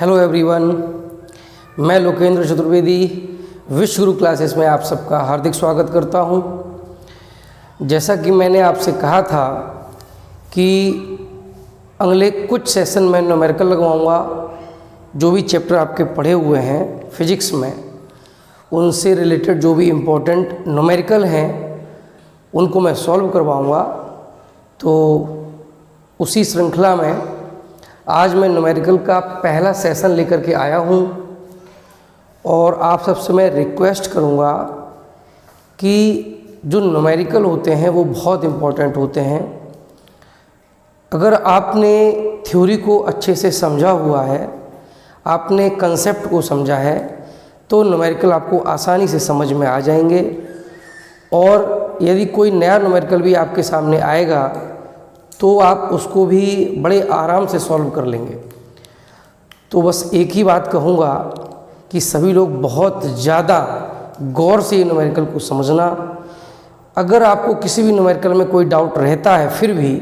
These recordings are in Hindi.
हेलो एवरीवन, मैं लोकेंद्र चतुर्वेदी विश्व गुरु क्लासेस में आप सबका हार्दिक स्वागत करता हूं। जैसा कि मैंने आपसे कहा था कि अगले कुछ सेशन में न्यूमेरिकल लगवाऊंगा। जो भी चैप्टर आपके पढ़े हुए हैं फिजिक्स में, उनसे रिलेटेड जो भी इम्पोर्टेंट न्यूमेरिकल हैं उनको मैं सॉल्व करवाऊंगा। तो उसी श्रृंखला में आज मैं न्यूमेरिकल का पहला सेशन लेकर के आया हूं और आप सबसे मैं रिक्वेस्ट करूंगा कि जो न्यूमेरिकल होते हैं वो बहुत इम्पोर्टेंट होते हैं। अगर आपने थ्योरी को अच्छे से समझा हुआ है, आपने कंसेप्ट को समझा है, तो न्यूमेरिकल आपको आसानी से समझ में आ जाएंगे। और यदि कोई नया न्यूमेरिकल भी आपके सामने आएगा तो आप उसको भी बड़े आराम से सॉल्व कर लेंगे। तो बस एक ही बात कहूँगा कि सभी लोग बहुत ज़्यादा गौर से ये न्यूमेरिकल को समझना। अगर आपको किसी भी न्यूमेरिकल में कोई डाउट रहता है फिर भी,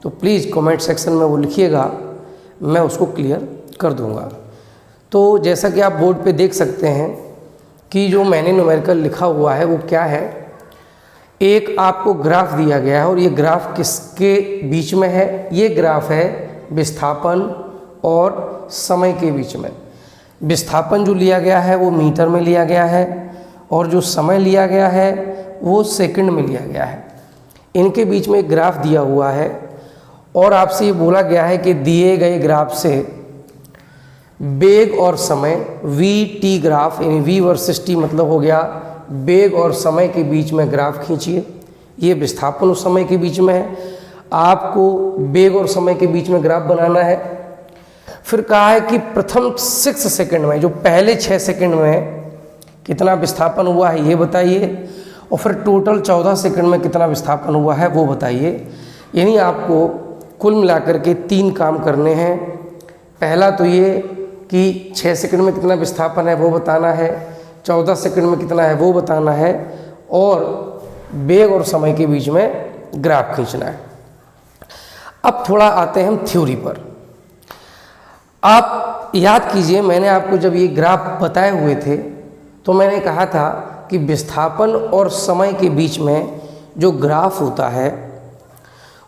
तो प्लीज़ कमेंट सेक्शन में वो लिखिएगा, मैं उसको क्लियर कर दूँगा। तो जैसा कि आप बोर्ड पे देख सकते हैं कि जो मैंने न्यूमेरिकल लिखा हुआ है वो क्या है। एक आपको ग्राफ दिया गया है और ये ग्राफ किसके बीच में है? ये ग्राफ है विस्थापन और समय के बीच में। विस्थापन जो लिया गया है वो मीटर में लिया गया है और जो समय लिया गया है वो सेकंड में लिया गया है। इनके बीच में एक ग्राफ दिया हुआ है और आपसे ये बोला गया है कि दिए गए ग्राफ से वेग और समय वी टी ग्राफ, यानी वी वर्सेस टी मतलब हो गया वेग और समय के बीच में ग्राफ खींचिए। ये विस्थापन और समय के बीच में है, आपको वेग और समय के बीच में ग्राफ बनाना है। फिर कहा है कि प्रथम 6 सेकंड में, जो पहले 6 सेकंड में कितना विस्थापन हुआ है ये बताइए, और फिर टोटल 14 सेकंड में कितना विस्थापन हुआ है वो बताइए। यानी आपको कुल मिलाकर के 3 काम करने हैं। पहला तो ये कि 6 सेकंड में कितना विस्थापन है वो बताना है, 14 सेकंड में कितना है वो बताना है, और वेग और समय के बीच में ग्राफ खींचना है। अब थोड़ा आते हैं हम थ्योरी पर। आप याद कीजिए, मैंने आपको जब ये ग्राफ बताए हुए थे तो मैंने कहा था कि विस्थापन और समय के बीच में जो ग्राफ होता है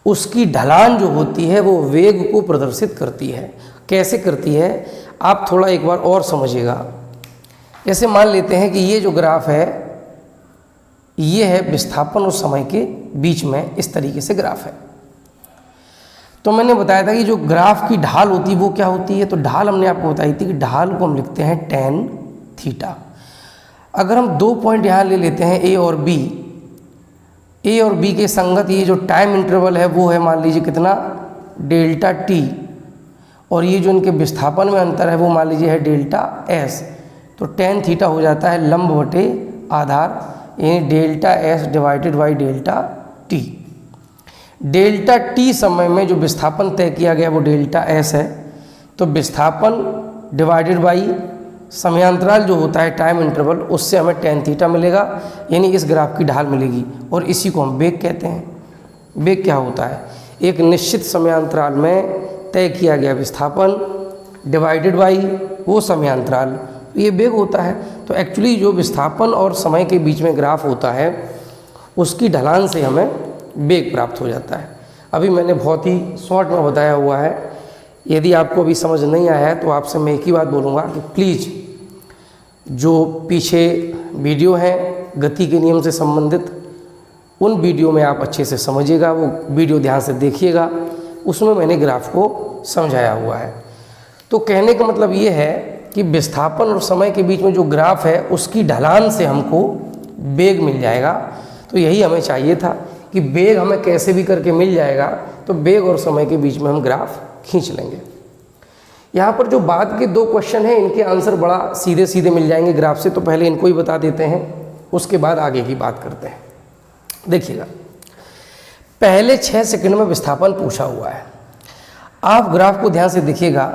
उसकी ढलान जो होती है वो वेग को प्रदर्शित करती है। कैसे करती है आप थोड़ा एक बार और समझिएगा। जैसे मान लेते हैं कि ये जो ग्राफ है ये है विस्थापन और समय के बीच में, इस तरीके से ग्राफ है। तो मैंने बताया था कि जो ग्राफ की ढाल होती है वो क्या होती है। तो ढाल हमने आपको बताई थी कि ढाल को हम लिखते हैं tan थीटा। अगर हम 2 पॉइंट यहाँ ले लेते हैं ए और बी, ए और बी के संगत ये जो टाइम इंटरवल है वो है मान लीजिए कितना डेल्टा टी, और ये जो इनके विस्थापन में अंतर है वो मान लीजिए है डेल्टा एस। तो tan थीटा हो जाता है लंब बटे आधार, यानी delta S divided by delta T. Delta T समय में जो विस्थापन तय किया गया वो डेल्टा एस है, तो विस्थापन डिवाइडेड बाई समयांतराल जो होता है टाइम इंटरवल, उससे हमें tan थीटा मिलेगा, यानी इस ग्राफ की ढाल मिलेगी। और इसी को हम वेग कहते हैं। वेग क्या होता है? एक निश्चित समयांतराल में तय किया गया विस्थापन डिवाइडेड बाई वो समयांतराल, ये वेग होता है। तो एक्चुअली जो विस्थापन और समय के बीच में ग्राफ होता है उसकी ढलान से हमें वेग प्राप्त हो जाता है। अभी मैंने बहुत ही शॉर्ट में बताया हुआ है। यदि आपको अभी समझ नहीं आया है तो आपसे मैं एक ही बात बोलूँगा कि प्लीज़ जो पीछे वीडियो है गति के नियम से संबंधित, उन वीडियो में आप अच्छे से समझिएगा, वो वीडियो ध्यान से देखिएगा, उसमें मैंने ग्राफ को समझाया हुआ है। तो कहने का मतलब ये है कि विस्थापन और समय के बीच में जो ग्राफ है उसकी ढलान से हमको वेग मिल जाएगा। तो यही हमें चाहिए था कि वेग हमें कैसे भी करके मिल जाएगा, तो वेग और समय के बीच में हम ग्राफ खींच लेंगे। यहाँ पर जो बाद के 2 क्वेश्चन हैं इनके आंसर बड़ा सीधे सीधे मिल जाएंगे ग्राफ से, तो पहले इनको ही बता देते हैं, उसके बाद आगे की बात करते हैं। देखिएगा, पहले 6 सेकंड में विस्थापन पूछा हुआ है। आप ग्राफ को ध्यान से देखिएगा,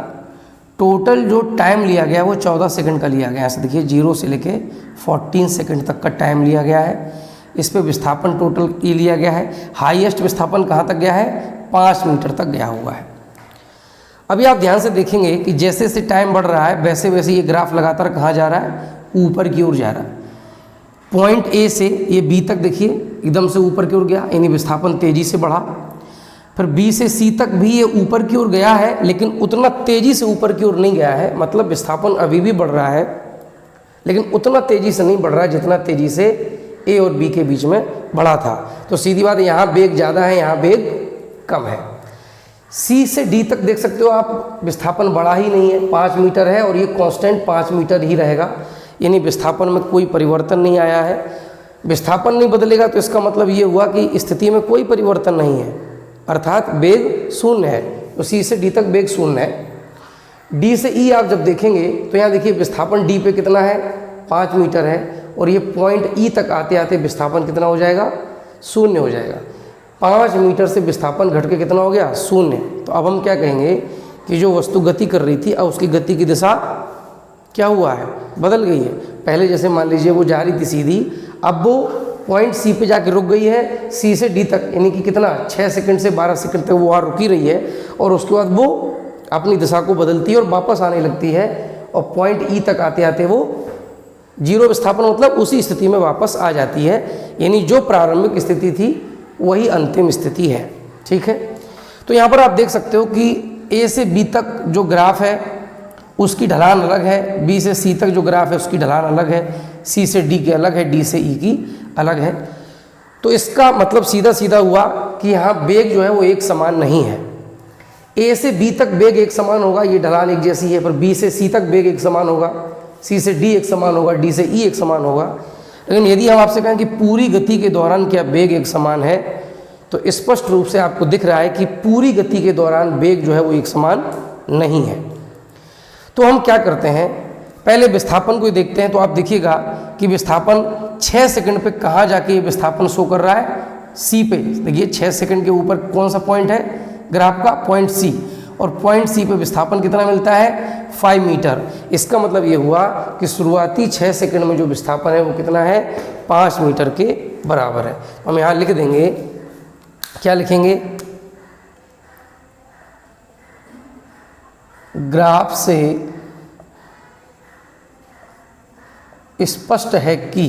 टोटल जो टाइम लिया गया है वो 14 सेकंड का लिया गया है। ऐसे देखिए 0 से लेके 14 सेकंड तक का टाइम लिया गया है। इस पे विस्थापन टोटल ये लिया गया है। हाईएस्ट विस्थापन कहाँ तक गया है? 5 मीटर तक गया हुआ है। अभी आप ध्यान से देखेंगे कि जैसे जैसे टाइम बढ़ रहा है वैसे वैसे ये ग्राफ लगातार कहाँ जा रहा है, ऊपर की ओर जा रहा है। पॉइंट ए से ये बी तक देखिए एकदम से ऊपर की ओर गया, यानी विस्थापन तेजी से बढ़ा। फिर बी से सी तक भी ये ऊपर की ओर गया है, लेकिन उतना तेजी से ऊपर की ओर नहीं गया है, मतलब विस्थापन अभी भी बढ़ रहा है लेकिन उतना तेजी से नहीं बढ़ रहा है जितना तेजी से ए और बी के बीच में बढ़ा था। तो सीधी बात, यहाँ वेग ज़्यादा है, यहाँ वेग कम है। सी से डी तक देख सकते हो आप, विस्थापन बढ़ा ही नहीं है, 5 मीटर है और ये कांस्टेंट 5 मीटर ही रहेगा, यानी विस्थापन में कोई परिवर्तन नहीं आया है। विस्थापन नहीं बदलेगा तो इसका मतलब ये हुआ कि स्थिति में कोई परिवर्तन नहीं है, अर्थात वेग शून्य है। तो सी से डी तक वेग शून्य है। डी से ई आप जब देखेंगे तो यहाँ देखिए विस्थापन डी पे कितना है, 5 मीटर है, और ये पॉइंट ई तक आते आते विस्थापन कितना हो जाएगा, शून्य हो जाएगा। 5 मीटर से विस्थापन घट के कितना हो गया, शून्य। तो अब हम क्या कहेंगे कि जो वस्तु गति कर रही थी अब उसकी गति की दिशा क्या हुआ है, बदल गई है। पहले जैसे मान लीजिए वो जा रही थी सीधी, अब वो पॉइंट सी पे जाके रुक गई है, सी से डी तक, यानी कि कितना 6 सेकंड से 12 सेकंड तक वो वहाँ रुकी रही है, और उसके बाद वो अपनी दिशा को बदलती है और वापस आने लगती है, और पॉइंट ई तक आते आते वो जीरो विस्थापन मतलब उसी स्थिति में वापस आ जाती है, यानी जो प्रारंभिक स्थिति थी वही अंतिम स्थिति है। ठीक है, तो यहाँ पर आप देख सकते हो कि ए से बी तक जो ग्राफ है उसकी ढलान अलग है, बी से सी तक जो ग्राफ है उसकी ढलान अलग है, सी से डी की अलग है, डी से ई की अलग है। तो इसका मतलब सीधा सीधा हुआ कि यहाँ वेग जो है वो एक समान नहीं है। ए से बी तक वेग एक समान होगा, ये ढलान एक जैसी है, पर बी से सी तक वेग एक समान होगा, सी से डी एक समान होगा, डी से ई एक समान होगा। लेकिन यदि हम आपसे कहें कि पूरी गति के दौरान क्या वेग एक समान है, तो स्पष्ट रूप से आपको दिख रहा है कि पूरी गति के दौरान वेग जो है वो एक समान नहीं है। तो हम क्या करते हैं, पहले विस्थापन को देखते हैं। तो आप देखिएगा कि विस्थापन 6 सेकंड पे कहाँ जाके ये विस्थापन शो कर रहा है, सी पे। देखिए 6 सेकंड के ऊपर कौन सा पॉइंट है ग्राफ का, पॉइंट सी, और पॉइंट सी पे विस्थापन कितना मिलता है, 5 मीटर। इसका मतलब ये हुआ कि शुरुआती 6 सेकंड में जो विस्थापन है वो कितना है, 5 मीटर के बराबर है। हम यहाँ लिख देंगे, क्या लिखेंगे, ग्राफ से स्पष्ट है कि,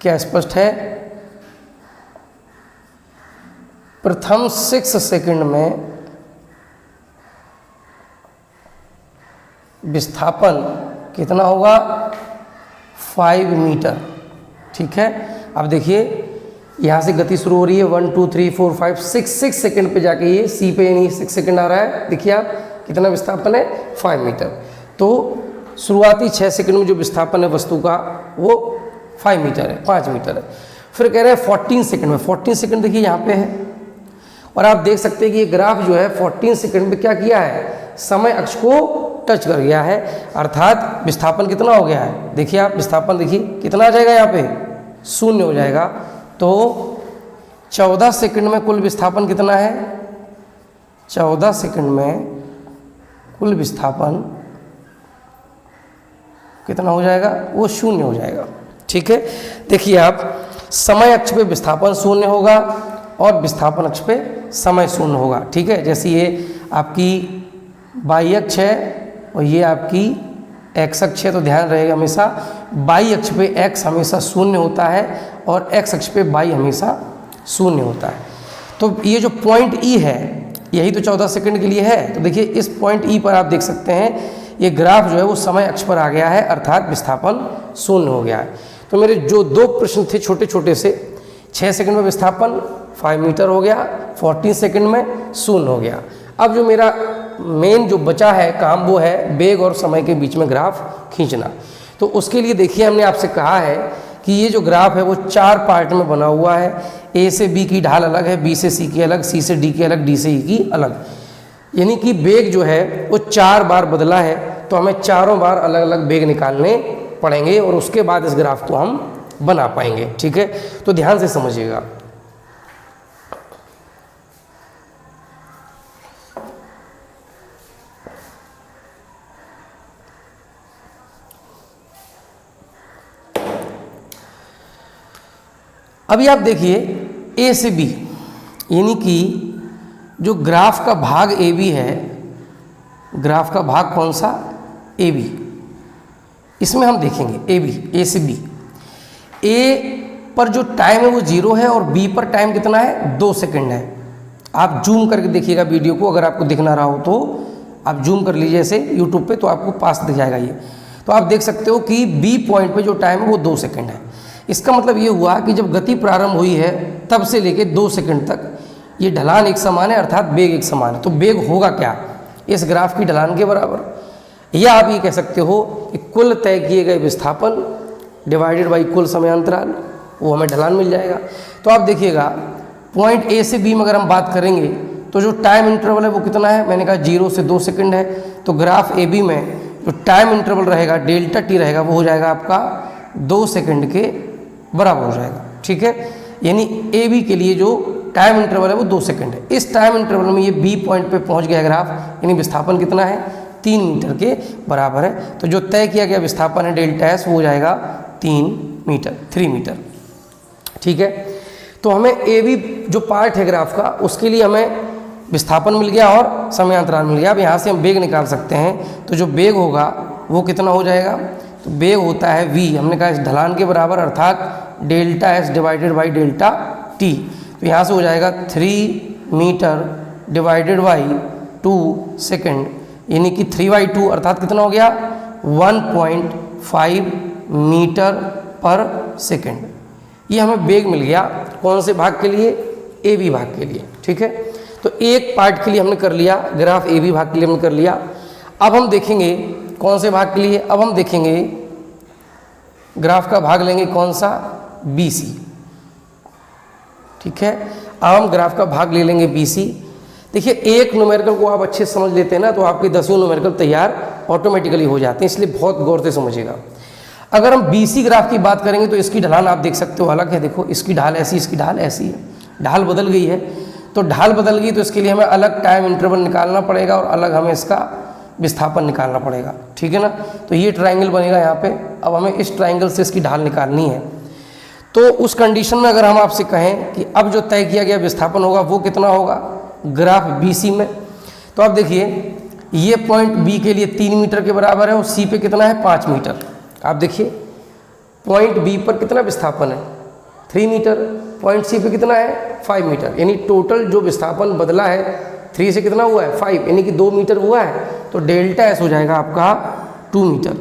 क्या स्पष्ट है, प्रथम 6 सेकंड में विस्थापन कितना होगा, 5 मीटर। ठीक है, अब देखिए यहाँ से गति शुरू हो रही है, 1 2 3 4 5 6 सेकंड पे जाके ये सी पे यानी 6 सेकंड आ रहा है। देखिए आप कितना विस्थापन है, 5 मीटर। तो शुरुआती 6 सेकंड में जो विस्थापन है वस्तु का वो 5 मीटर है, 5 मीटर है। फिर कह रहे हैं 14 सेकंड में, 14 सेकंड देखिए यहाँ पे है, और आप देख सकते हैं कि ये ग्राफ जो है 14 सेकंड में क्या किया है, समय अक्ष को टच कर गया है, अर्थात विस्थापन कितना हो गया है। देखिए आप विस्थापन देखिए कितना आ जाएगा, यहाँ पे 0 हो जाएगा। तो 14 सेकंड में कुल विस्थापन कितना है, 14 सेकंड में कुल विस्थापन कितना हो जाएगा, वो 0 हो जाएगा। ठीक है, देखिए आप समय अक्ष पे विस्थापन 0 होगा और विस्थापन अक्ष पे समय 0 होगा। ठीक है, जैसे ये आपकी वाई अक्ष है और ये आपकी एक्स अक्ष है, तो ध्यान रहेगा हमेशा वाई अक्ष पे एक्स हमेशा 0 होता है और एक्स अक्ष पे वाई हमेशा 0 होता है। तो ये जो पॉइंट ई है यही तो 14 सेकंड के लिए है। तो देखिए इस पॉइंट ई पर आप देख सकते हैं ये ग्राफ जो है वो समय अक्ष पर आ गया है, अर्थात विस्थापन 0 हो गया है। तो मेरे जो 2 प्रश्न थे छोटे छोटे से, 6 सेकंड में विस्थापन 5 मीटर हो गया, 14 सेकंड में 0 हो गया। अब जो मेरा मेन जो बचा है काम वो है वेग और समय के बीच में ग्राफ खींचना। तो उसके लिए देखिए हमने आपसे कहा है कि ये जो ग्राफ है वो 4 पार्ट में बना हुआ है। ए से बी की ढाल अलग है, बी से सी की अलग, सी से डी की अलग, डी से ई की अलग, यानी कि वेग जो है वो 4 बार बदला है। तो हमें चारों बार अलग अलग वेग निकालने पड़ेंगे और उसके बाद इस ग्राफ को हम बना पाएंगे। ठीक है, तो ध्यान से समझिएगा। अभी आप देखिए ए से बी, यानी कि जो ग्राफ का भाग ए बी है ग्राफ का भाग कौन सा, ए बी। इसमें हम देखेंगे ए बी, ए से बी। ए पर जो टाइम है वो 0 है और बी पर टाइम कितना है, 2 सेकंड है। आप जूम करके देखिएगा वीडियो को, अगर आपको दिख ना रहा हो तो आप जूम कर लीजिए ऐसे यूट्यूब पे, तो आपको पास दिख जाएगा ये। तो आप देख सकते हो कि बी पॉइंट पे जो टाइम है वो 2 सेकंड है। इसका मतलब ये हुआ कि जब गति प्रारंभ हुई है तब से लेके 2 सेकंड तक ये ढलान एक समान है, अर्थात बेग एक समान है। तो बेग होगा क्या, इस ग्राफ की ढलान के बराबर। या आप ये कह सकते हो कि कुल तय किए गए विस्थापन डिवाइडेड बाई कुल समयांतराल, वो हमें ढलान मिल जाएगा। तो आप देखिएगा पॉइंट ए से बी में अगर हम बात करेंगे तो जो टाइम इंटरवल है वो कितना है, मैंने कहा 0 से 2 सेकंड है। तो ग्राफ ए बी में जो टाइम इंटरवल रहेगा डेल्टा टी रहेगा वो हो जाएगा आपका 2 सेकंड के बराबर हो जाएगा। ठीक है, यानी ए बी के लिए जो टाइम इंटरवल है वो 2 सेकंड है। इस टाइम इंटरवल में ये बी पॉइंट पे पहुंच गया ग्राफ, यानी विस्थापन कितना है, 3 मीटर के बराबर है। तो जो तय किया गया विस्थापन है डेल्टा एस वो हो जाएगा 3 मीटर। ठीक है, तो हमें ए बी जो पार्ट है ग्राफ का उसके लिए हमें विस्थापन मिल गया और समयांतराल मिल गया। अब यहाँ से हम बेग निकाल सकते हैं। तो जो बेग होगा वो कितना हो जाएगा, तो बेग होता है v, हमने कहा इस ढलान के बराबर, अर्थात delta S divided by delta T. तो यहाँ से हो जाएगा 3 मीटर डिवाइडेड बाई 2 सेकेंड, यानी कि 3/2 अर्थात कितना हो गया, 1.5 मीटर पर सेकेंड। ये हमें बेग मिल गया कौन से भाग के लिए, ए बी भाग के लिए। ठीक है, तो एक पार्ट के लिए हमने कर लिया, ग्राफ ए बी भाग के लिए हमने कर लिया। अब हम देखेंगे कौन से भाग के लिए, अब हम देखेंगे ग्राफ का भाग लेंगे कौन सा, बी सी। ठीक है, अब हम ग्राफ का भाग ले लेंगे बी सी। देखिए एक न्यूमेरिकल को आप अच्छे से समझ लेते हैं ना तो आपके 10वें न्यूमेरिकल तैयार ऑटोमेटिकली हो जाते हैं, इसलिए बहुत गौर से समझिएगा। अगर हम BC ग्राफ की बात करेंगे तो इसकी ढलान आप देख सकते हो अलग है। देखो इसकी ढाल ऐसी, इसकी ढाल ऐसी है, ढाल बदल गई है। तो ढाल बदल गई तो इसके लिए हमें अलग टाइम इंटरवल निकालना पड़ेगा और अलग हमें इसका विस्थापन निकालना पड़ेगा। ठीक है ना, तो ये ट्राइंगल बनेगा यहाँ पे। अब हमें इस ट्राइंगल से इसकी ढाल निकालनी है। तो उस कंडीशन में अगर हम आपसे कहें कि अब जो तय किया गया विस्थापन होगा वो कितना होगा ग्राफ BC में, तो आप देखिए ये पॉइंट B के लिए 3 मीटर के बराबर है और C पे कितना है, 5 मीटर। आप देखिए पॉइंट B पर कितना विस्थापन है, 3 मीटर, पॉइंट C पे कितना है, 5 मीटर। यानी टोटल जो विस्थापन बदला है 3 से कितना हुआ है, 5, यानी कि 2 मीटर हुआ है। तो डेल्टा एस हो जाएगा आपका 2 मीटर,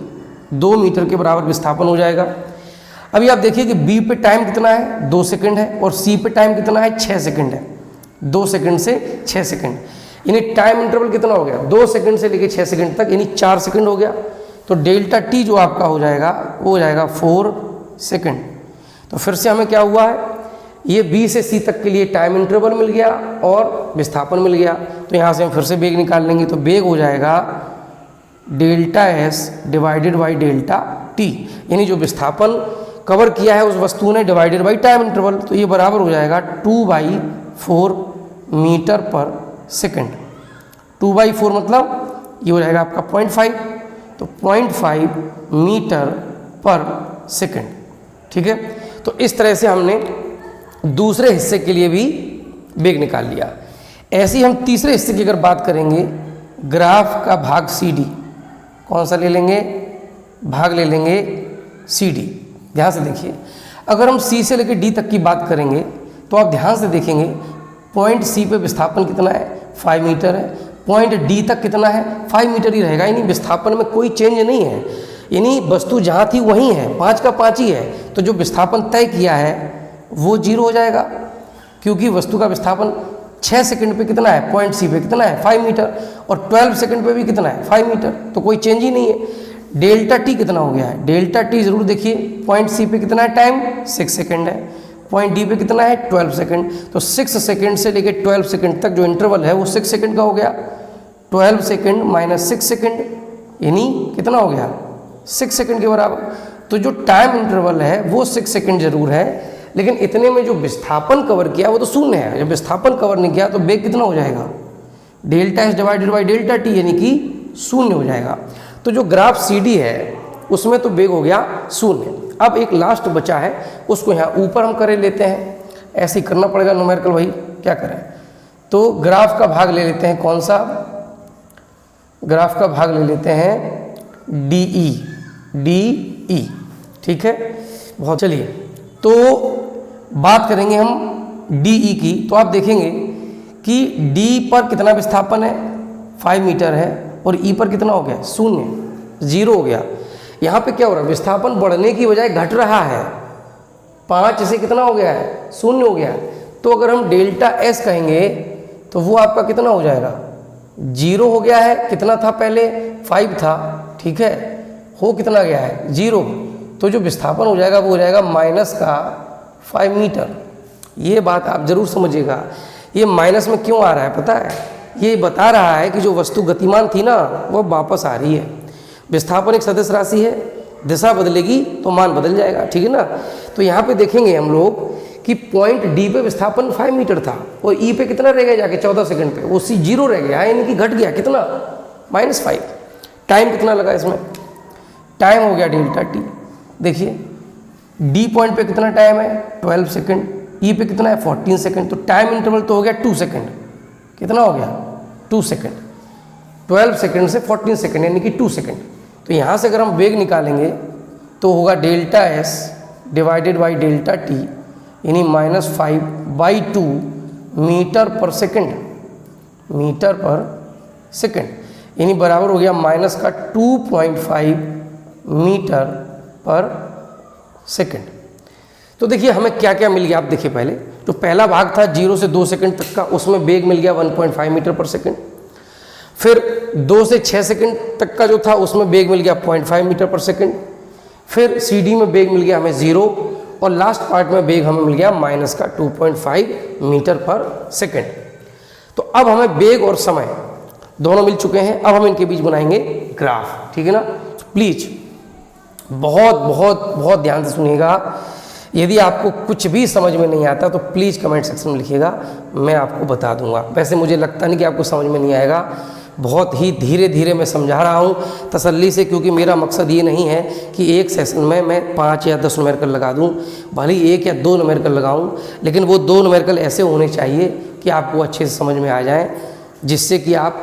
2 मीटर के बराबर विस्थापन हो जाएगा। अभी आप देखिए कि B पे टाइम कितना है, 2 सेकंड है और C पे टाइम कितना है, 6 सेकंड है। 2 सेकंड से 6 सेकंड, यानी टाइम इंटरवल कितना हो गया, 2 सेकंड से लेके 6 सेकंड तक, यानी 4 सेकंड हो गया। तो डेल्टा टी जो आपका हो जाएगा वो हो जाएगा 4 सेकंड। तो फिर से हमें क्या हुआ है, ये B से C तक के लिए टाइम इंटरवल मिल गया और विस्थापन मिल गया। तो यहाँ से हम फिर से बेग निकाल लेंगे। तो बेग हो जाएगा delta S divided by delta T, यानी जो विस्थापन कवर किया है उस वस्तु ने डिवाइडेड बाई टाइम इंटरवल। तो ये बराबर हो जाएगा 2/4 मीटर पर सेकंड। 2/4 मतलब ये हो जाएगा आपका 0.5, तो 0.5 मीटर पर सेकंड। ठीक है, तो इस तरह से हमने दूसरे हिस्से के लिए भी बेग निकाल लिया। ऐसे ही हम तीसरे हिस्से की अगर बात करेंगे, ग्राफ का भाग CD, कौन सा ले लेंगे, भाग ले लेंगे CD। ध्यान से देखिए, अगर हम C से लेकर D तक की बात करेंगे तो आप ध्यान से देखेंगे पॉइंट C पे विस्थापन कितना है, 5 मीटर है। पॉइंट D तक कितना है, 5 मीटर ही रहेगा, यानी विस्थापन में कोई चेंज नहीं है, यानी वस्तु जहाँ थी वहीं है, 5 का 5 ही है। तो जो विस्थापन तय किया है वो 0 हो जाएगा, क्योंकि वस्तु का विस्थापन 6 सेकंड पे कितना है, पॉइंट C पे कितना है, 5 मीटर, और 12 सेकंड पे भी कितना है, 5 मीटर। तो कोई चेंज ही नहीं है। डेल्टा टी कितना हो गया है, डेल्टा टी जरूर देखिए, पॉइंट C पे कितना है टाइम, 6 सेकंड है, पॉइंट D पे कितना है, 12 सेकंड। तो 6 सेकंड से लेकर 12 सेकंड तक जो इंटरवल है वो 6 सेकंड का हो गया। 12 सेकंड माइनस 6 सेकंड, यानी कितना हो गया, 6 सेकंड के बराबर। तो जो टाइम इंटरवल है वो 6 सेकंड जरूर है, लेकिन इतने में जो विस्थापन कवर किया वो तो शून्य है। जब विस्थापन कवर नहीं किया तो बेग कितना हो जाएगा, delta S divided by delta T, यानी कि 0 हो जाएगा। तो जो ग्राफ CD है उसमें तो बेग हो गया 0। अब एक लास्ट बचा है, उसको यहाँ ऊपर हम कर लेते हैं। ऐसे ही करना पड़ेगा न्यूमेरिकल, भाई क्या करें। तो ग्राफ का भाग ले लेते हैं कौन सा, ग्राफ का भाग ले लेते हैं DE, ठीक है। बहुत चलिए, तो बात करेंगे हम DE की। तो आप देखेंगे कि D पर कितना विस्थापन है, 5 मीटर है, और E पर कितना हो गया, 0 हो गया। यहाँ पे क्या हो रहा है, विस्थापन बढ़ने की बजाय घट रहा है। 5 से कितना हो गया है, 0 हो गया है। तो अगर हम डेल्टा S कहेंगे तो वो आपका कितना हो जाएगा, 0 हो गया है। कितना था पहले, 5 था, ठीक है, हो कितना गया है, 0। तो जो विस्थापन हो जाएगा वो हो जाएगा माइनस का 5 मीटर। ये बात आप जरूर समझिएगा। ये माइनस में क्यों आ रहा है पता है, ये बता रहा है कि जो वस्तु गतिमान थी ना वो वापस आ रही है। विस्थापन एक सदिश राशि है, दिशा बदलेगी तो मान बदल जाएगा, ठीक है ना। तो यहाँ पे देखेंगे हम लोग कि पॉइंट डी पे विस्थापन 5 मीटर था और ई पे कितना रह गया जाके 14 सेकंड पे, वो 0 रह गया, यानी कि घट गया कितना, -5। टाइम कितना लगा इसमें, टाइम हो गया डेल्टा टी। देखिए डी पॉइंट पे कितना टाइम है, 12 सेकंड, ई पे कितना है, 14 सेकंड। तो टाइम इंटरवल तो हो गया 2 सेकंड। कितना हो गया, 2 सेकंड। 12 सेकंड से 14 सेकंड यानी कि 2 सेकंड। तो यहाँ से अगर हम वेग निकालेंगे तो होगा delta S divided by delta T, यानी -5/2 मीटर पर सेकंड, मीटर पर सेकंड, यानी बराबर हो गया -2.5 मीटर पर सेकंड। तो देखिए हमें क्या क्या मिल गया, आप देखिए पहले तो पहला भाग था 0 से 2 सेकंड तक का, उसमें वेग मिल गया 1.5 मीटर पर सेकंड। फिर 2 से 6 सेकंड तक का जो था उसमें वेग मिल गया 0.5 मीटर पर सेकंड। फिर CD में वेग मिल गया हमें 0, और लास्ट पार्ट में वेग हमें मिल गया -2.5 मीटर पर सेकंड। तो अब हमें वेग और समय दोनों मिल चुके हैं। अब हम इनके बीच बनाएंगे ग्राफ, ठीक है ना। प्लीज बहुत बहुत बहुत ध्यान से सुनिएगा। यदि आपको कुछ भी समझ में नहीं आता तो प्लीज़ कमेंट सेक्शन में लिखिएगा, मैं आपको बता दूंगा। वैसे मुझे लगता नहीं कि आपको समझ में नहीं आएगा, बहुत ही धीरे धीरे मैं समझा रहा हूँ तसल्ली से, क्योंकि मेरा मकसद ये नहीं है कि एक सेशन में मैं 5 या 10 न्यूमेरिकल लगा दूँ, भले ही 1 या 2 न्यूमेरिकल लगाऊँ, लेकिन वो 2 न्यूमेरिकल ऐसे होने चाहिए कि आपको अच्छे से समझ में आ जाए, जिससे कि आप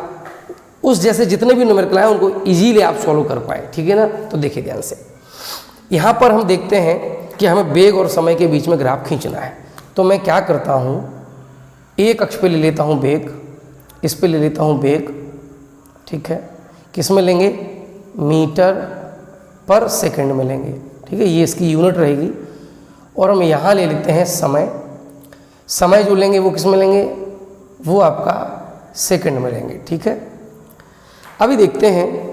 उस जैसे जितने भी न्यूमेरिकल आए उनको ईजीली आप सॉल्व कर पाए, ठीक है ना। तो देखिए ध्यान से, यहाँ पर हम देखते हैं कि हमें वेग और समय के बीच में ग्राफ खींचना है। तो मैं क्या करता हूँ, एक अक्ष पे ले लेता हूँ वेग, इस पे ले लेता हूँ वेग, ठीक है, किस में लेंगे, मीटर पर सेकंड में लेंगे, ठीक है, ये इसकी यूनिट रहेगी। और हम यहाँ ले लेते हैं समय, समय जो लेंगे वो किस में लेंगे, वो आपका सेकंड में लेंगे, ठीक है। अभी देखते हैं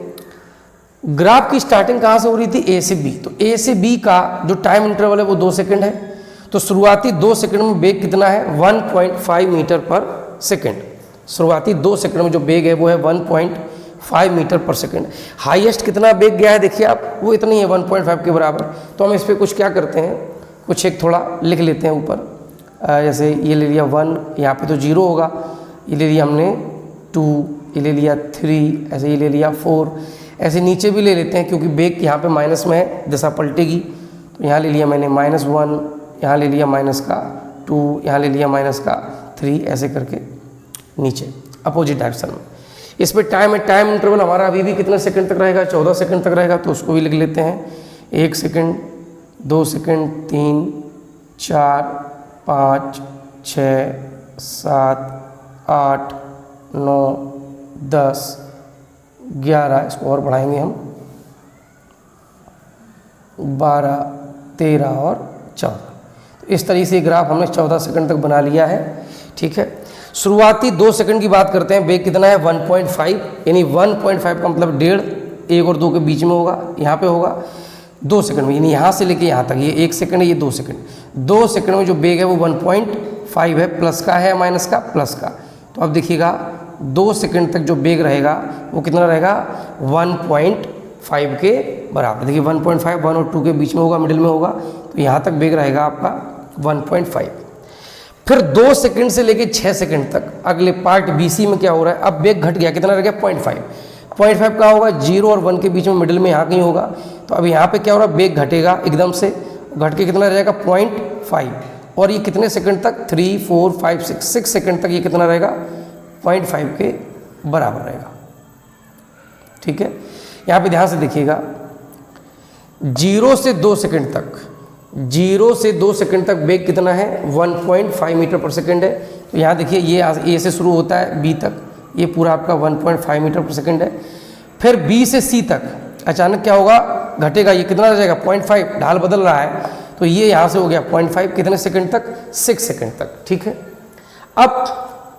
ग्राफ की स्टार्टिंग कहाँ से हो रही थी, ए से बी। तो ए से बी का जो टाइम इंटरवल है वो 2 सेकंड है। तो शुरुआती 2 सेकंड में वेग कितना है, 1.5 मीटर पर सेकंड। शुरुआती 2 सेकंड में जो वेग है वो है 1.5 मीटर पर सेकंड। हाईएस्ट कितना वेग गया है देखिए आप, वो इतनी है 1.5 के बराबर। तो हम इस पर कुछ क्या करते हैं, कुछ एक थोड़ा लिख लेते हैं ऊपर, जैसे ये ले लिया 1, यहाँ पे तो 0 होगा, ये ले लिया हमने 2, ये ले लिया 3, ऐसे ये ले लिया 4, ऐसे नीचे भी ले लेते हैं क्योंकि वेग यहाँ पे माइनस में है, दिशा पलटेगी। तो यहाँ ले लिया मैंने -1, यहाँ ले लिया -2, यहाँ ले लिया -3, ऐसे करके नीचे अपोजिट डायरेक्शन में। इस पर टाइम है, टाइम इंटरवल हमारा अभी भी कितने सेकंड तक रहेगा, 14 सेकंड तक रहेगा। तो उसको भी लिख लेते हैं, 1 सेकंड, 2 सेकंड, 3, 4, 5, 6, 7, 8, 9, 10, 11, इसको और बढ़ाएंगे हम, 12, 13 और 14। तो इस तरीके से ग्राफ हमने 14 सेकंड तक बना लिया है, ठीक है। शुरुआती 2 सेकंड की बात करते हैं, वेग कितना है 1.5, यानी 1.5 का मतलब 1.5, 1 और 2 के बीच में होगा, यहाँ पे होगा 2 सेकंड में, यानी यहाँ से लेके यहाँ तक, ये 1 सेकंड है, ये 2 सेकंड। 2 सेकंड में जो वेग है वो 1.5 है, प्लस का है माइनस का, प्लस का। तो अब देखिएगा 2 सेकंड तक जो वेग रहेगा वो कितना रहेगा, 1.5 के बराबर। देखिए 1.5 1 और 2 के बीच में होगा, मिडिल में होगा, तो यहाँ तक वेग रहेगा आपका 1.5। फिर 2 सेकंड से लेके 6 सेकंड तक अगले पार्ट BC में क्या हो रहा है, अब वेग घट गया, कितना रह गया 0.5 का होगा, 0 और 1 के बीच में मिडिल में यहाँ कहीं होगा। तो अब यहाँ पे क्या हो रहा है, वेग घटेगा एकदम से, घट के कितना रहेगा 0.5, और ये कितने सेकंड तक, 3, 4, 5, 6 सेकंड तक ये कितना रहेगा, 0.5 के बराबर रहेगा। ठीक है। यहाँ पे ध्यान से देखिएगा, 0 से 2 सेकंड तक, 0 से 2 सेकंड तक वेग कितना है 1.5 मीटर पर सेकंड है। तो यहाँ देखिए ये ए से शुरू होता है बी तक, ये पूरा आपका 1.5 मीटर पर सेकंड है। फिर बी से सी तक अचानक क्या होगा, घटेगा, ये कितना रह जाएगा 0.5, ढाल बदल रहा है, तो ये यहाँ से हो गया 0.5, कितने सेकंड तक 6 सेकंड तक, ठीक है। अब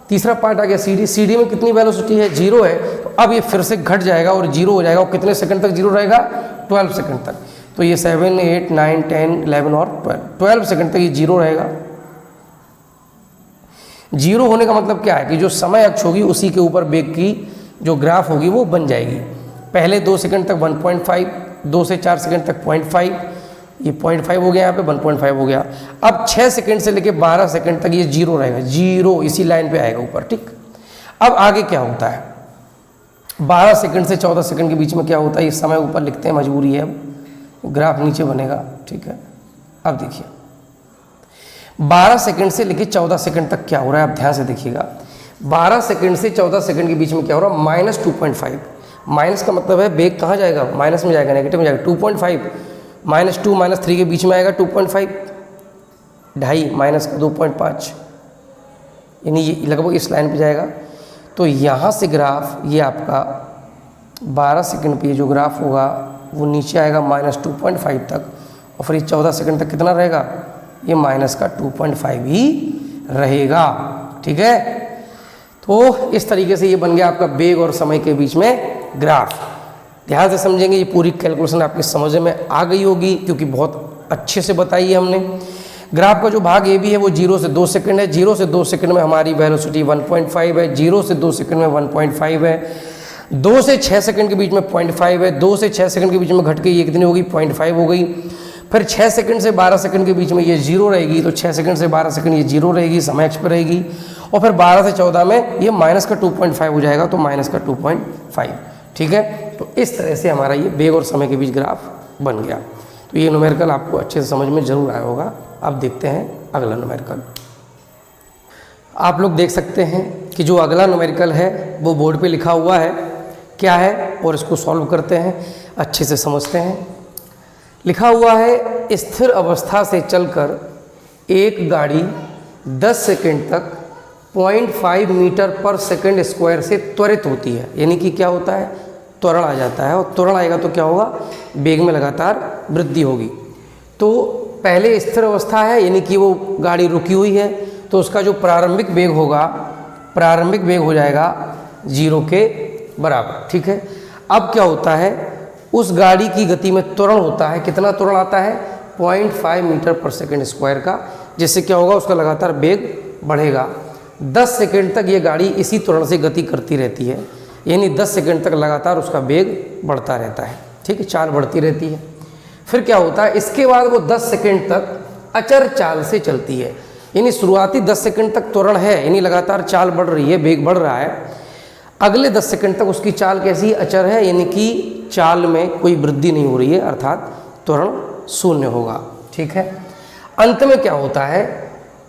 तीसरा पार्ट आ गया सी डी में कितनी वेलोसिटी है 0 है, तो अब ये फिर से घट जाएगा और 0 हो जाएगा, और कितने सेकंड तक 0 रहेगा 12 सेकंड तक। तो ये 7, 8, 9, 10, 11 और 12 सेकंड तक ये 0 रहेगा। 0 होने का मतलब क्या है कि जो समय अक्ष होगी उसी के ऊपर वेग की जो ग्राफ होगी वो बन जाएगी। पहले 2 सेकंड तक 1.5, 2 से 4 सेकंड तक 0.5, ये 0.5 हो गया, यहाँ पे 1.5 हो गया। अब 6 सेकंड से लेके 12 सेकंड तक ये 0 रहेगा, 0 इसी लाइन पे आएगा ऊपर, ठीक। अब आगे क्या होता है, 12 सेकंड से 14 सेकंड के बीच में क्या होता है, ये समय ऊपर लिखते हैं, मजबूरी है, अब ग्राफ नीचे बनेगा, ठीक है। अब देखिए 12 सेकंड से लेके 14 सेकंड तक क्या हो रहा है, आप ध्यान से देखिएगा। 12 सेकंड से 14 सेकंड के बीच में क्या हो रहा है, -2.5। माइनस का मतलब है वेग कहाँ जाएगा, माइनस में जाएगा, नेगेटिव में जाएगा। 2.5 -2 -3 के बीच में आएगा 2.5, ढाई माइनस का 2.5, यानी ये लगभग इस लाइन पे जाएगा। तो यहाँ से ग्राफ ये आपका 12 सेकंड पे जो ग्राफ होगा वो नीचे आएगा -2.5 तक, और फिर 14 सेकंड तक कितना रहेगा, ये माइनस का 2.5 ही रहेगा, ठीक है। तो इस तरीके से ये बन गया आपका वेग और समय के बीच में ग्राफ। ध्यान से समझेंगे, ये पूरी कैलकुलेशन आपकी समझ में आ गई होगी क्योंकि बहुत अच्छे से बताई है हमने। ग्राफ का जो भाग ए भी है वो 0 से 2 सेकंड है। 0 से 2 सेकंड में हमारी वेलोसिटी 1.5 है, 0 से 2 सेकंड में 1.5 है, 2 से 6 सेकंड के बीच में 0.5 है, 2 से 6 सेकंड के बीच में घट के ये कितनी होगी 0.5 हो गई। फिर 6 सेकंड से 12 सेकंड के बीच में ये 0 रहेगी, तो 6 सेकंड से 12 सेकंड ये 0 रहेगी, समय अक्ष पर रहेगी। और फिर 12 से 14 में ये माइनस का 2.5 हो जाएगा, तो माइनस का 2.5, ठीक है। तो इस तरह से हमारा ये वेग और समय के बीच ग्राफ बन गया। तो ये न्यूमेरिकल आपको अच्छे से समझ में जरूर आया होगा। अब देखते हैं अगला न्यूमेरिकल। आप लोग देख सकते हैं कि जो अगला न्यूमेरिकल है वो बोर्ड पे लिखा हुआ है, क्या है, और इसको सॉल्व करते हैं, अच्छे से समझते हैं। लिखा हुआ है, स्थिर अवस्था से चलकर एक गाड़ी 10 सेकंड तक 0.5 मीटर पर सेकंड स्क्वायर से त्वरित होती है। यानी कि क्या होता है, त्वरण आ जाता है, और त्वरण आएगा तो क्या होगा, वेग में लगातार वृद्धि होगी। तो पहले स्थिर अवस्था है, यानी कि वो गाड़ी रुकी हुई है, तो उसका जो प्रारंभिक वेग होगा, प्रारंभिक वेग हो जाएगा 0 के बराबर, ठीक है। अब क्या होता है, उस गाड़ी की गति में त्वरण होता है, कितना त्वरण आता है 0.5 मीटर पर सेकंड स्क्वायर का, जिससे क्या होगा, उसका लगातार वेग बढ़ेगा। 10 सेकंड तक ये गाड़ी इसी त्वरण से गति करती रहती है, यानी 10 सेकंड तक लगातार उसका वेग बढ़ता रहता है, ठीक है, चाल बढ़ती रहती है। फिर क्या होता है, इसके बाद वो 10 सेकंड तक अचर चाल से चलती है, यानी शुरुआती 10 सेकंड तक त्वरण है, यानी लगातार चाल बढ़ रही है, वेग बढ़ रहा है। अगले 10 सेकंड तक उसकी चाल कैसी, अचर है, यानी कि चाल में कोई वृद्धि नहीं हो रही है, अर्थात त्वरण 0 होगा, ठीक है। अंत में क्या होता है,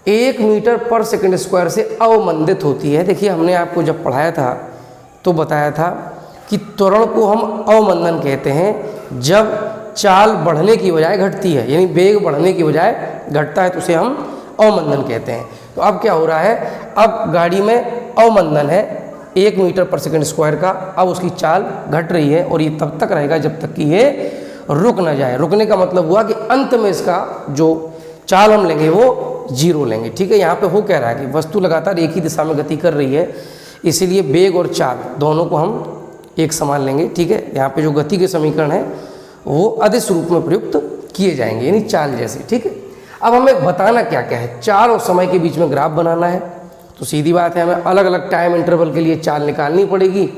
1 मीटर पर सेकंड स्क्वायर से अवमंदित होती है। देखिए हमने आपको जब पढ़ाया था तो बताया था कि त्वरण को हम अवमंदन कहते हैं, जब चाल बढ़ने की बजाय घटती है, यानी वेग बढ़ने की बजाय घटता है, तो उसे हम अवमंदन कहते हैं। तो अब क्या हो रहा है, अब गाड़ी में अवमंदन है 1 मीटर पर सेकंड स्क्वायर का, अब उसकी चाल घट रही है, और ये तब तक रहेगा जब तक कि ये रुक ना जाए। रुकने का मतलब हुआ कि अंत में इसका जो चाल हम लेंगे वो 0 लेंगे, ठीक है। यहाँ पे हो कह रहा है कि वस्तु लगातार एक ही दिशा में गति कर रही है, इसीलिए वेग और चाल दोनों को हम एक समान लेंगे, ठीक है। यहाँ पे जो गति के समीकरण है वो अदिश रूप में प्रयुक्त किए जाएंगे, यानी चाल जैसे, ठीक है। अब हमें बताना क्या क्या है, चाल और समय के बीच में ग्राफ बनाना है, तो सीधी बात है, हमें अलग अलग टाइम इंटरवल के लिए चाल निकालनी पड़ेगी,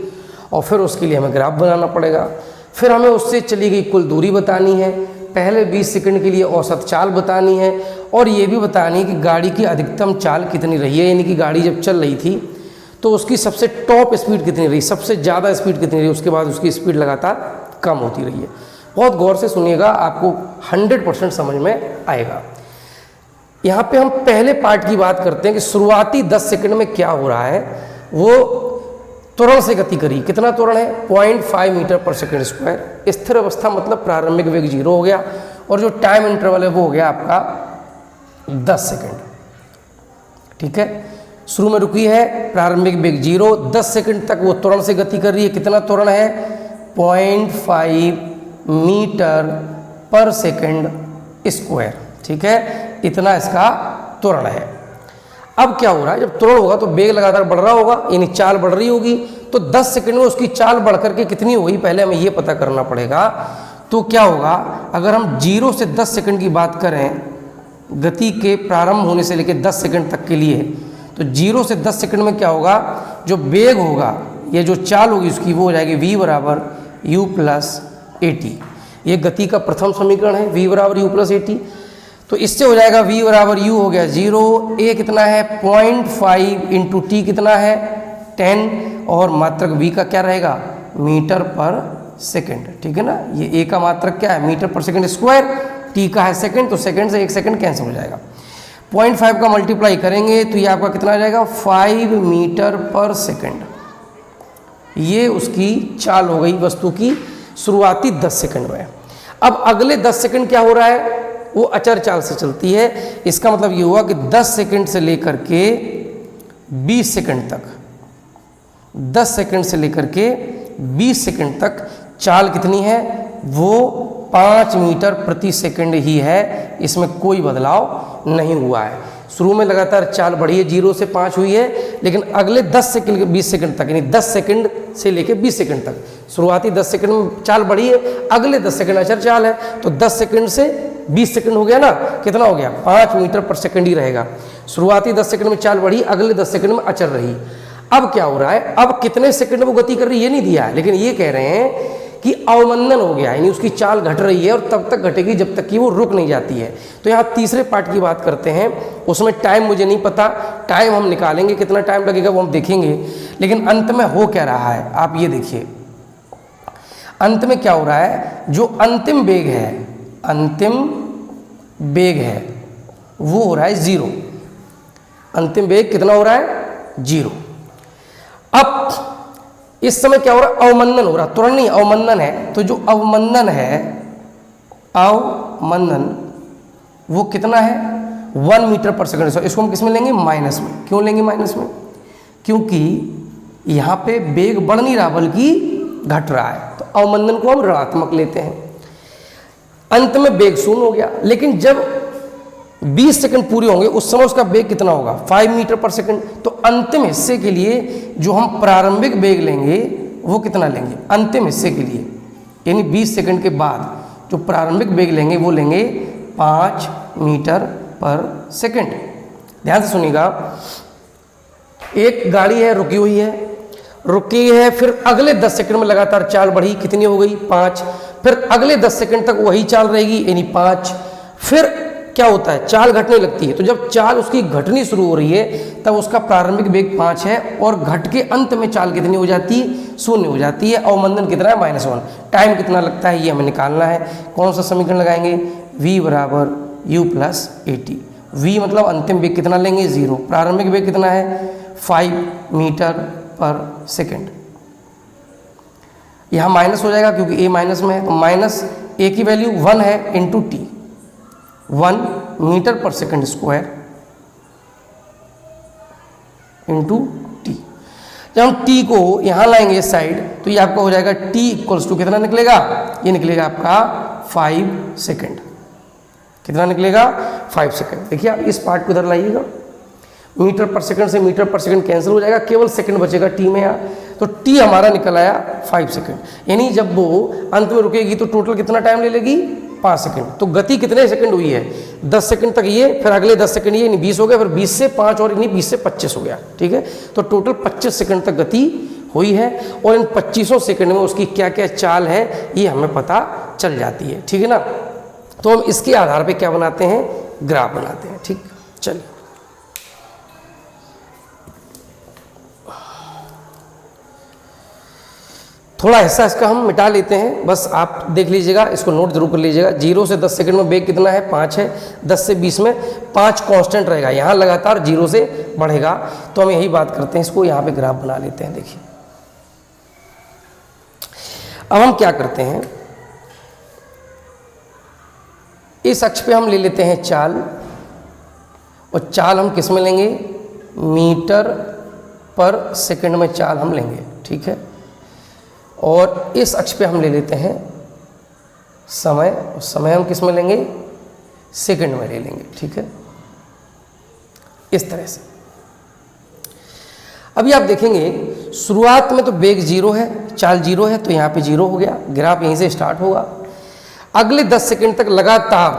और फिर उसके लिए हमें ग्राफ बनाना पड़ेगा। फिर हमें उससे चली गई कुल दूरी बतानी है, पहले 20 सेकंड के लिए औसत चाल बतानी है, और ये भी बतानी है कि गाड़ी की अधिकतम चाल कितनी रही है, यानी कि गाड़ी जब चल रही थी तो उसकी सबसे टॉप स्पीड कितनी रही, सबसे ज़्यादा स्पीड कितनी रही, उसके बाद उसकी स्पीड लगातार कम होती रही है। बहुत गौर से सुनिएगा, आपको 100% समझ में आएगा। यहाँ पे हम पहले पार्ट की बात करते हैं कि शुरुआती 10 सेकंड में क्या हो रहा है, वो त्वरण से गति करी। कितना त्वरण है? 0.5 मीटर पर सेकेंड स्क्वायर। स्थिर अवस्था मतलब प्रारंभिक वेग 0 हो गया, और जो टाइम इंटरवल है वो हो गया आपका 10 सेकेंड। ठीक है, शुरू में रुकी है, प्रारंभिक वेग 0, 10 सेकेंड तक वो त्वरण से गति कर रही है। कितना त्वरण है? 0.5 मीटर पर सेकेंड स्क्वायर। ठीक है, इतना इसका त्वरण है। अब क्या हो रहा है, जब त्वरण होगा तो वेग लगातार बढ़ रहा होगा, यानी चाल बढ़ रही होगी, तो 10 सेकंड में उसकी चाल बढ़ करके कितनी होगी पहले हमें ये पता करना पड़ेगा। तो क्या होगा, अगर हम 0 से 10 सेकंड की बात करें गति के प्रारंभ होने से लेकर 10 सेकंड तक के लिए, तो 0 से 10 सेकंड में क्या होगा, जो वेग होगा, ये जो चाल होगी उसकी, वो हो जाएगी v बराबर u प्लस at। ये गति का प्रथम समीकरण है, v बराबर u प्लस at। तो इससे हो जाएगा v बराबर u हो गया 0, a कितना है 0.5 इंटू टी कितना है 10, और मात्रक v का क्या रहेगा मीटर पर सेकंड। ठीक है ना, ये a का मात्रक क्या है मीटर पर सेकंड स्क्वायर, t का है सेकंड, तो सेकंड से 1 सेकंड कैंसिल हो जाएगा। 0.5 का मल्टीप्लाई करेंगे तो ये आपका कितना आ जाएगा 5 मीटर पर सेकंड। ये उसकी चाल हो गई वस्तु की शुरुआती 10 सेकंड में। अब अगले 10 सेकंड क्या हो रहा है, वो अचर चाल से चलती है। इसका मतलब ये हुआ कि 10 सेकंड से लेकर के 20 सेकंड तक, 10 सेकंड से लेकर के 20 सेकंड तक चाल कितनी है, वो 5 मीटर प्रति सेकंड ही है, इसमें कोई बदलाव नहीं हुआ है। शुरू में लगातार चाल बढ़ी है, 0 से 5 हुई है, लेकिन अगले 10 सेकंड 20 सेकंड तक, यानी 10 सेकंड से लेकर 20 सेकंड तक, शुरुआती 10 सेकंड में चाल बढ़ी है, अगले 10 सेकंड अचर चाल है, तो 10 सेकंड से 20 सेकंड हो गया ना, कितना हो गया 5 मीटर पर सेकंड ही रहेगा। शुरुआती 10 सेकंड में चाल बढ़ी, अगले 10 सेकंड में अचर रही। अब क्या हो रहा है, अब कितने सेकंड वो गति कर रही है ये नहीं दिया है, लेकिन ये कह रहे हैं कि अवमंदन हो गया, यानी उसकी चाल घट रही है और तब तक घटेगी जब तक कि वो रुक नहीं जाती है। तो यहाँ तीसरे पार्ट की बात करते हैं, उसमें टाइम मुझे नहीं पता, टाइम हम निकालेंगे, कितना टाइम लगेगा वो हम देखेंगे, लेकिन अंत में हो क्या रहा है आप ये देखिए। अंत में क्या हो रहा है, जो अंतिम वेग है, अंतिम वेग है वो हो रहा है 0। अंतिम वेग कितना हो रहा है 0। अब इस समय क्या हो रहा है, अवमंदन हो रहा, त्वरण नहीं अवमंदन है। तो जो अवमंदन है, अवमंदन वो कितना है 1 मीटर पर सेकंड। इसको हम किस में लेंगे, माइनस में। क्यों लेंगे माइनस में, क्योंकि यहाँ पे वेग बढ़ नहीं रहा बल्कि घट रहा है, तो अवमंदन को हम ऋणात्मक लेते हैं। अंत में वेग 0 हो गया, लेकिन जब 20 सेकंड पूरे होंगे उस समय उसका वेग कितना होगा 5 मीटर पर सेकंड। तो अंतिम हिस्से के लिए जो हम प्रारंभिक वेग लेंगे वो कितना लेंगे, अंतिम हिस्से के लिए, यानी 20 सेकंड के बाद जो प्रारंभिक वेग लेंगे वो लेंगे 5 मीटर पर सेकंड। ध्यान से सुनिएगा, एक गाड़ी है रुकी हुई है, फिर अगले 10 सेकंड में लगातार चाल बढ़ी, कितनी हो गई 5, फिर अगले 10 सेकंड तक वही चाल रहेगी यानी 5, फिर क्या होता है चाल घटने लगती है। तो जब चाल उसकी घटनी शुरू हो रही है तब उसका प्रारंभिक वेग 5 है और घट के अंत में चाल कितनी हो जाती है 0 हो जाती है। अवमंदन कितना है -1। टाइम कितना लगता है ये हमें निकालना है। कौन सा समीकरण लगाएंगे, v बराबर u प्लस at। v मतलब अंतिम वेग कितना लेंगे 0, प्रारंभिक वेग कितना है 5 मीटर पर सेकेंड। यहाँ माइनस हो जाएगा क्योंकि a माइनस में है, तो माइनस a की वैल्यू 1 है इंटू टी, 1 मीटर पर सेकंड स्क्वायर इंटू टी। जब हम टी को यहाँ लाएंगे इस साइड तो ये आपका हो जाएगा टी इक्वल्स टू कितना निकलेगा, ये निकलेगा आपका 5 सेकंड। कितना निकलेगा 5 सेकंड। देखिए आप इस पार्ट को इधर लाइएगा, मीटर पर सेकंड से मीटर पर सेकंड कैंसिल हो जाएगा, केवल सेकंड बचेगा टी में यहाँ। तो टी हमारा निकल आया 5 सेकंड, यानी जब वो अंत में रुकेगी तो टोटल कितना टाइम ले लेगी 5 सेकंड। तो गति कितने सेकंड हुई है 10 सेकंड तक ये, फिर अगले 10 सेकंड ये, 20 हो गया, फिर 20 से 5 और 20 से 25 हो गया। ठीक है, तो टोटल 25 सेकंड तक गति हुई है और इन 25 सेकंड में उसकी क्या क्या चाल है ये हमें पता चल जाती है। ठीक है ना, तो हम इसके आधार पे क्या बनाते हैं, ग्राफ बनाते हैं। ठीक, चलिए थोड़ा हिस्सा इसका हम मिटा लेते हैं, बस आप देख लीजिएगा, इसको नोट जरूर कर लीजिएगा। 0 से 10 सेकंड में वेग कितना है 5 है, 10 से 20 में 5 कांस्टेंट रहेगा, यहाँ लगातार 0 से बढ़ेगा। तो हम यही बात करते हैं, इसको यहाँ पे ग्राफ बना लेते हैं। देखिए अब हम क्या करते हैं, इस अक्ष पे हम ले लेते हैं चाल, और चाल हम किस में लेंगे, मीटर पर सेकंड में चाल हम लेंगे, ठीक है। और इस अक्ष पे हम ले लेते हैं समय, और समय हम किस में लेंगे, सेकंड में ले लेंगे, ठीक है, इस तरह से। अभी आप देखेंगे शुरुआत में तो वेग 0 है, चाल 0 है, तो यहाँ पे 0 हो गया, ग्राफ यहीं से स्टार्ट होगा। अगले 10 सेकंड तक लगातार,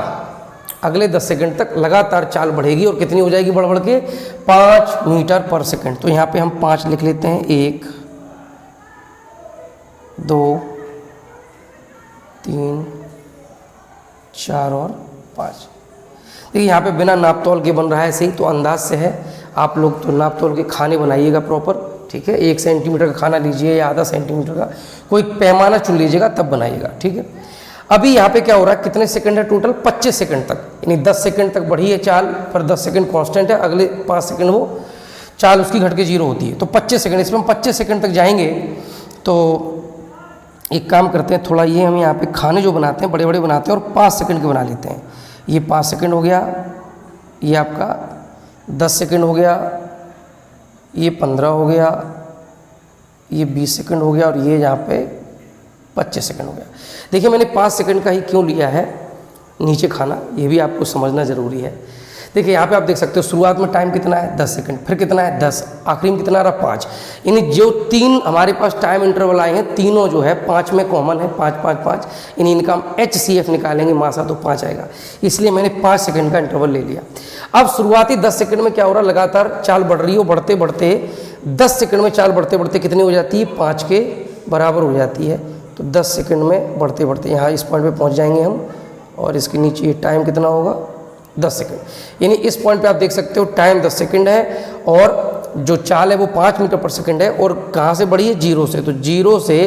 अगले 10 सेकंड तक लगातार चाल बढ़ेगी, और कितनी हो जाएगी, बढ़ बढ़ के 5 मीटर पर सेकंड। तो यहाँ पे हम 5 लिख लेते हैं, 1 2 3 4 और 5। देखिए यहाँ पे बिना नापतोल के बन रहा है, सही, तो अंदाज से है। आप लोग तो नापतोल के खाने बनाइएगा प्रॉपर, ठीक है। 1 सेंटीमीटर का खाना लीजिए या आधा सेंटीमीटर का, कोई पैमाना चुन लीजिएगा तब बनाइएगा, ठीक है। अभी यहाँ पे क्या हो रहा है, कितने सेकंड है टोटल, 25 सेकंड तक, यानी 10 सेकंड तक बढ़ी है चाल, पर 10 सेकंड कांस्टेंट है, अगले 5 सेकंड वो चाल उसकी घट के 0 होती है। तो 25 सेकंड, इसमें हम 25 सेकंड तक जाएंगे। तो एक काम करते हैं, थोड़ा ये हम यहाँ पे खाने जो बनाते हैं बड़े बड़े बनाते हैं, और 5 सेकंड के बना लेते हैं। ये 5 सेकंड हो गया, ये आपका 10 सेकंड हो गया, ये 15 हो गया, ये 20 सेकंड हो गया, और ये यहाँ पे 25 सेकंड हो गया। देखिए मैंने 5 सेकंड का ही क्यों लिया है नीचे खाना, ये भी आपको समझना ज़रूरी है। देखिए यहाँ पे आप देख सकते हो शुरुआत में टाइम कितना है 10 सेकंड, फिर कितना है 10, आखिरी में कितना आ रहा 5। यानी जो 3 हमारे पास टाइम इंटरवल आए हैं, तीनों जो है 5 में कॉमन है, 5 5 5, यानी इनका हम HCF निकालेंगे मासा तो 5 आएगा, इसलिए मैंने 5 सेकंड का इंटरवल ले लिया। अब शुरुआती 10 सेकंड में क्या हो रहा है, लगातार चाल बढ़ रही हो, बढ़ते बढ़ते 10 सेकंड में चाल बढ़ते बढ़ते कितनी हो जाती है, 5 के बराबर हो जाती है। तो 10 सेकंड में बढ़ते बढ़ते यहाँ इस पॉइंट पे पहुँच जाएंगे हम, और इसके नीचे टाइम कितना होगा 10 सेकंड। यानी इस पॉइंट पे आप देख सकते हो टाइम 10 सेकंड है, और जो चाल है वो 5 मीटर पर सेकंड है, और कहाँ से बढ़ी है, 0 से। तो 0 से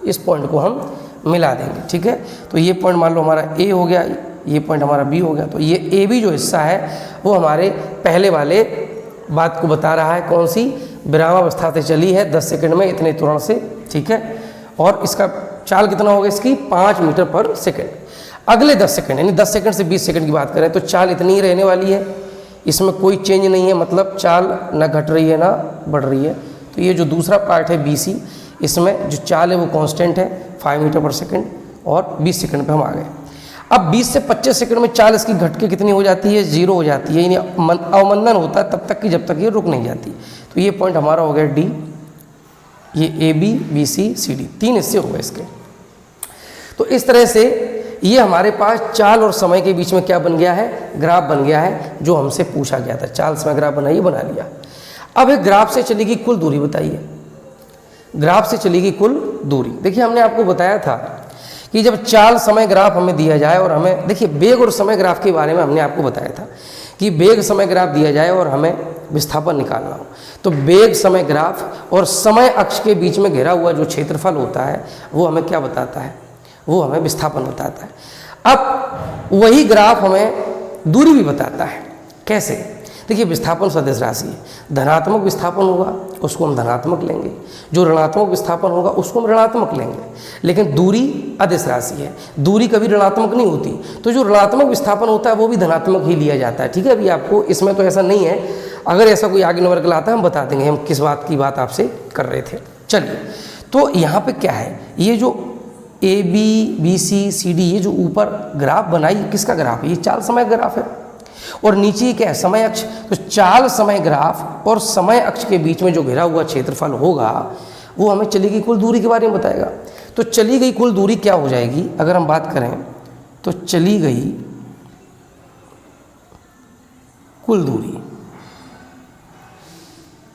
इस पॉइंट को हम मिला देंगे, ठीक है। तो ये पॉइंट मान लो हमारा A हो गया, ये पॉइंट हमारा B हो गया। तो ये AB जो हिस्सा है वो हमारे पहले वाले बात को बता रहा है, कौन सी, विरामावस्था से चली है 10 सेकंड में इतने त्वरण से, ठीक है। और इसका चाल कितना होगा इसकी, 5 मीटर पर सेकंड। अगले 10 सेकंड, यानी 10 सेकंड से 20 सेकंड की बात करें तो चाल इतनी ही रहने वाली है, इसमें कोई चेंज नहीं है, मतलब चाल ना घट रही है ना बढ़ रही है। तो ये जो दूसरा पार्ट है BC, इसमें जो चाल है वो कांस्टेंट है 5 मीटर पर सेकंड, और 20 सेकंड पे हम आ गए। अब 20 से 25 सेकंड में चाल इसकी घट के कितनी हो जाती है, 0 हो जाती है, यानी अवमंदन होता है तब तक कि जब तक ये रुक नहीं जाती। तो ये पॉइंट हमारा हो गया D, ये AB BC CD 3 हिस्से हो गए इसके। तो इस तरह से ये हमारे पास चाल और समय के बीच में क्या बन गया है, ग्राफ बन गया है, जो हमसे पूछा गया था। चाल समय ग्राफ बनाइए, बना लिया। अब एक ग्राफ से चलेगी कुल दूरी बताइए, ग्राफ से चलेगी कुल दूरी। देखिए हमने आपको बताया था कि जब चाल समय ग्राफ हमें दिया जाए, और हमें देखिए वेग और समय ग्राफ के बारे में हमने आपको बताया था कि वेग समय ग्राफ दिया जाए और हमें विस्थापन निकालना हो, तो वेग समय ग्राफ और समय अक्ष के बीच में घिरा हुआ जो क्षेत्रफल होता है वो हमें क्या बताता है, वो हमें विस्थापन बताता है। अब वही ग्राफ हमें दूरी भी बताता है। कैसे, देखिए विस्थापन सदिश राशि है, धनात्मक विस्थापन होगा उसको हम धनात्मक लेंगे, जो ऋणात्मक विस्थापन होगा उसको हम ऋणात्मक लेंगे। लेकिन दूरी अदिश राशि है, दूरी कभी ऋणात्मक नहीं होती, तो जो ऋणात्मक विस्थापन होता है वो भी धनात्मक ही लिया जाता है, ठीक है। अभी आपको इसमें तो ऐसा नहीं है, अगर ऐसा कोई आगे नंबर लाता है हम बता देंगे हम किस बात की बात आपसे कर रहे थे। चलिए, तो यहाँ पे क्या है, ये जो AB BC CD ये जो ऊपर ग्राफ बनाई किसका ग्राफ है, ये चाल समय ग्राफ है, और नीचे क्या है, समय अक्ष। तो चाल समय ग्राफ और समय अक्ष के बीच में जो घिरा हुआ क्षेत्रफल होगा वो हमें चली गई कुल दूरी के बारे में बताएगा। तो चली गई कुल दूरी क्या हो जाएगी, अगर हम बात करें तो चली गई कुल दूरी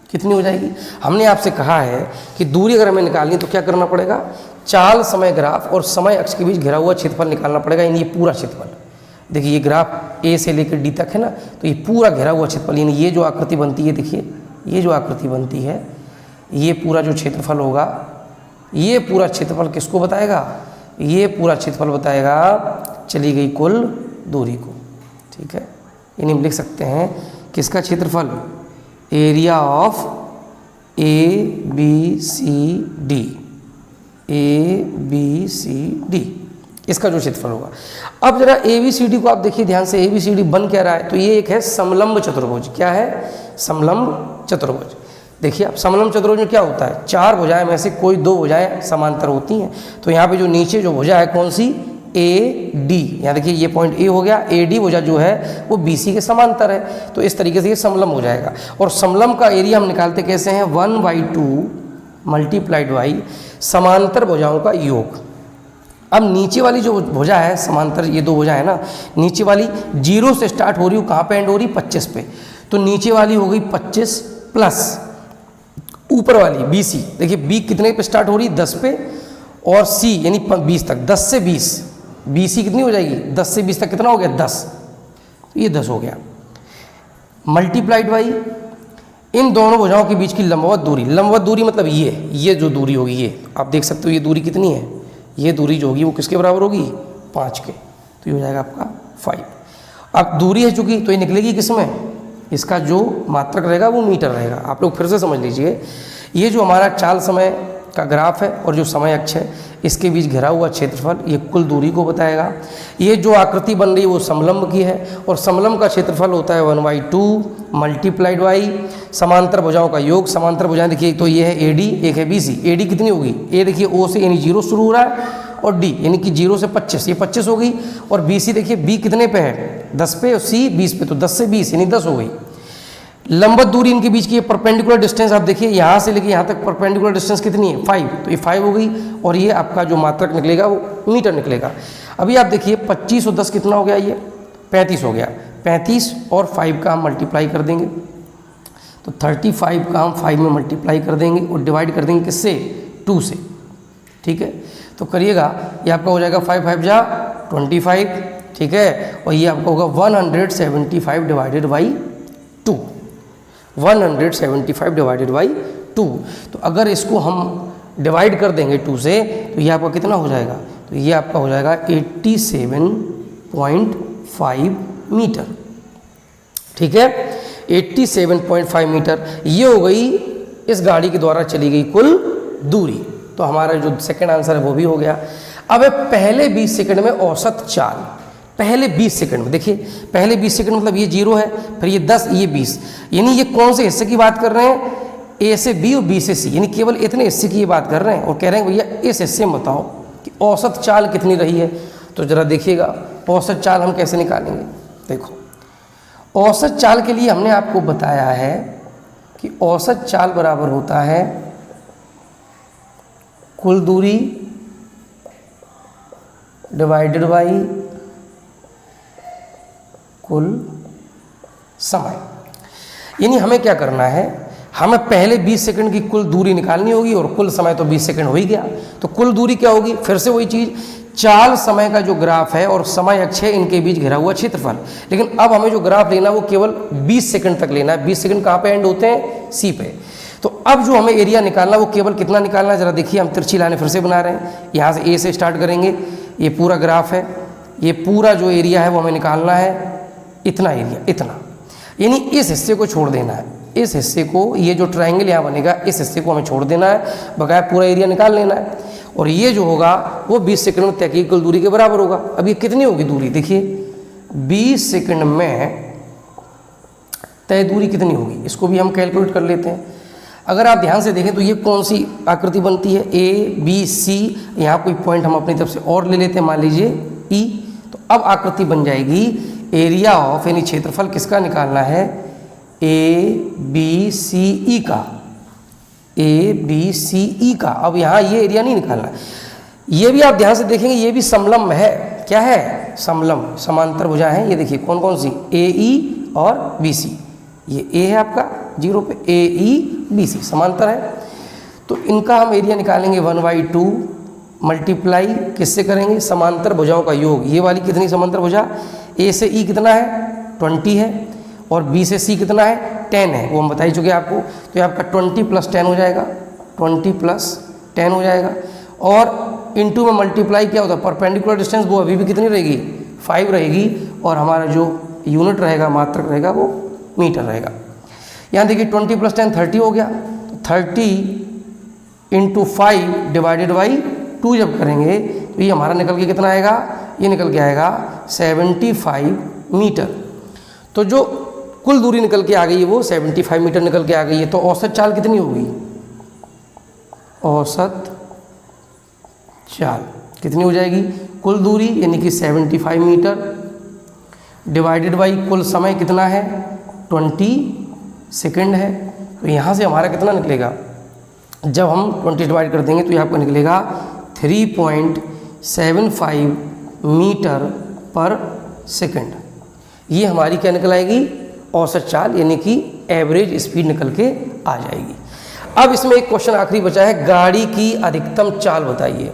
कितनी हो जाएगी। हमने आपसे कहा है कि दूरी अगर हमें निकालनी तो क्या करना पड़ेगा, चाल समय ग्राफ और समय अक्ष के बीच घिरा हुआ क्षेत्रफल निकालना पड़ेगा, यानी ये पूरा क्षेत्रफल। देखिए ये ग्राफ A से लेकर D तक है ना, तो ये पूरा घिरा हुआ क्षेत्रफल, यानी ये जो आकृति बनती है, देखिए ये जो आकृति बनती है, ये पूरा जो क्षेत्रफल होगा, ये पूरा क्षेत्रफल किसको बताएगा, ये पूरा क्षेत्रफल बताएगा चली गई कुल दूरी को, ठीक है। यानी हम लिख सकते हैं किसका क्षेत्रफल, एरिया ऑफ ABCD ABCD इसका जो क्षेत्रफल होगा। अब जरा ABCD को आप देखिए ध्यान से, ABCD बन क्या रहा है, तो ये एक है समलंब चतुर्भुज। क्या है? समलंब चतुर्भुज। देखिए आप समलंब चतुर्भुज में क्या होता है, चार भुजाएं में से कोई दो भुजाएं समांतर होती हैं। तो यहाँ पे जो नीचे जो भुजा है कौन सी, AD, यहाँ देखिए ये पॉइंट A हो गया, AD भुजा जो है वो BC के समांतर है। तो इस तरीके से ये समलंब हो जाएगा। और समलंब का एरिया हम निकालते कैसे हैं, 1/2 मल्टीप्लाइड बाई समांतर भुजाओं का योग। अब नीचे वाली जो भुजा है समांतर, ये दो भुजा है ना, नीचे वाली 0 से स्टार्ट हो रही है, कहाँ पे एंड हो रही, 25 पे। तो नीचे वाली हो गई 25 प्लस ऊपर वाली BC, देखिए B कितने पे स्टार्ट हो रही, 10 पे, और C यानी 20 तक, 10 से 20, BC कितनी हो जाएगी, 10 से 20 तक कितना हो गया, 10, तो ये 10 हो गया। मल्टीप्लाइड बाई इन दोनों भुजाओं के बीच की लंबवत दूरी, लंबवत दूरी मतलब ये जो दूरी होगी, ये आप देख सकते हो, ये दूरी कितनी है, ये दूरी जो होगी वो किसके बराबर होगी, 5 के। तो ये हो जाएगा आपका 5। अब दूरी है चूंकि, तो ये निकलेगी किसमें, इसका जो मात्रक रहेगा वो मीटर रहेगा। आप लोग फिर से समझ लीजिए, ये जो हमारा चाल समय का ग्राफ है और जो समय अक्ष है, इसके बीच घिरा हुआ क्षेत्रफल ये कुल दूरी को बताएगा। ये जो आकृति बन रही है वो समलंब की है, और समलंब का क्षेत्रफल होता है 1/2 मल्टीप्लाइड बाई समांतर भुजाओं का योग। समांतर भुजाएं देखिए, तो ये है AD, एक है BC। AD कितनी होगी, A देखिए O से यानी 0 शुरू हो रहा है, और D यानी कि 0 से 25, ये 25 हो गई। और BC देखिए, B कितने पे है, 10 पे, और C 20 पे, तो 10 से 20 यानी 10 हो गई। लंबवत दूरी इनके बीच की परपेंडिकुलर डिस्टेंस आप देखिए, यहाँ से लेके यहाँ तक परपेंडिकुलर डिस्टेंस कितनी है, 5, तो ये 5 हो गई। और ये आपका जो मात्रक निकलेगा वो मीटर निकलेगा। अभी आप देखिए 25 और 10 कितना हो गया, ये 35 हो गया। 35 और 5 का हम मल्टीप्लाई कर देंगे, तो 35 का हम 5 में मल्टीप्लाई कर देंगे और डिवाइड कर देंगे किससे, 2 से। ठीक है, तो करिएगा, ये आपका हो जाएगा 5 5 जा 25, ठीक है, और ये आपका होगा 175 डिवाइडेड बाई 2, 175 डिवाइडेड बाई 2। तो अगर इसको हम डिवाइड कर देंगे 2 से, तो ये आपका कितना हो जाएगा, तो ये आपका हो जाएगा 87.5 मीटर। ठीक है, 87.5 मीटर ये हो गई इस गाड़ी के द्वारा चली गई कुल दूरी। तो हमारा जो सेकंड आंसर है वो भी हो गया। अब पहले 20 सेकंड में औसत चाल, पहले 20 सेकंड में देखिए, पहले 20 सेकंड मतलब ये 0 है, फिर ये 10, ये 20, यानी ये कौन से हिस्से की बात कर रहे हैं, A से B और B से C, यानी केवल इतने हिस्से की ये बात कर रहे हैं। और कह रहे हैं भैया इस हिस्से में बताओ कि औसत चाल कितनी रही है। तो जरा देखिएगा औसत चाल हम कैसे निकालेंगे। देखो, औसत चाल के लिए हमने आपको बताया है कि औसत चाल बराबर होता है कुल दूरी डिवाइडेड बाई कुल समय। यानी हमें क्या करना है, हमें पहले 20 सेकंड की कुल दूरी निकालनी होगी, और कुल समय तो 20 सेकंड हो ही गया। तो कुल दूरी क्या होगी, फिर से वही चीज़, चाल समय का जो ग्राफ है और समय अक्ष है, इनके बीच घिरा हुआ क्षेत्रफल। लेकिन अब हमें जो ग्राफ लेना है वो केवल 20 सेकंड तक लेना है। 20 सेकंड कहाँ पे एंड होते हैं, C पे। तो अब जो हमें एरिया निकालना वो केवल कितना निकालना है, जरा देखिए, हम तिरछी लाइनें फिर से बना रहे हैं। यहाँ से A से स्टार्ट करेंगे, ये पूरा ग्राफ है, ये पूरा जो एरिया है वो हमें निकालना है, इतना एरिया, इतना, यानी इस हिस्से को छोड़ देना है, इस हिस्से को, ये जो ट्रायंगल यहाँ बनेगा इस हिस्से को हमें छोड़ देना है, बकाया पूरा एरिया निकाल लेना है। और ये जो होगा वो 20 सेकंड में तय की कुल दूरी के बराबर होगा। अब ये कितनी होगी दूरी, देखिए 20 सेकंड में तय दूरी कितनी होगी, इसको भी हम कैलकुलेट कर लेते हैं। अगर आप ध्यान से देखें तो ये कौन सी आकृति बनती है, ABC, यहाँ कोई पॉइंट हम अपनी तरफ से और ले लेते हैं, मान लीजिए E। तो अब आकृति बन जाएगी एरिया ऑफ, यानी क्षेत्रफल किसका निकालना है, ABCE का, ABCE का। अब यहाँ ये एरिया नहीं निकालना, ये भी आप ध्यान से देखेंगे ये भी समलंब है। क्या है, समलंब, समांतर भुजा है। ये देखिए कौन कौन सी, AE और BC। ये A है आपका 0 पे, AE BC समांतर है। तो इनका हम एरिया निकालेंगे 1/2 मल्टीप्लाई किससे करेंगे, समांतर भुजाओं का योग। ये वाली कितनी समांतर भुजा, A से E कितना है, 20 है, और B से C कितना है, 10 है, वो हम बता ही चुके आपको। तो ये आपका 20 + 10 हो जाएगा, 20 + 10 हो जाएगा। और इनटू में मल्टीप्लाई क्या होता है, परपेंडिकुलर डिस्टेंस, वो अभी भी कितनी रहेगी, 5 रहेगी, और हमारा जो यूनिट रहेगा, मात्रक रहेगा, वो मीटर रहेगा। यहाँ देखिए 20 + 10 30 हो गया, तो 30 × 5 डिवाइडेड बाई 2 जब करेंगे तो ये हमारा निकल के कितना आएगा, ये निकल के आएगा 75 मीटर। तो जो कुल दूरी निकल के आ गई है वो 75 मीटर निकल के आ गई है। तो औसत चाल कितनी होगी, औसत चाल कितनी हो जाएगी, कुल दूरी यानी कि 75 मीटर डिवाइडेड बाई कुल समय कितना है 20 सेकेंड है। तो यहाँ से हमारा कितना निकलेगा, जब हम 20 डिवाइड कर देंगे तो ये आपका निकलेगा 3.75 मीटर पर सेकेंड। ये हमारी क्या निकल आएगी, औसत चाल यानी कि एवरेज स्पीड निकल के आ जाएगी। अब इसमें एक क्वेश्चन आखिरी बचा है, गाड़ी की अधिकतम चाल बताइए।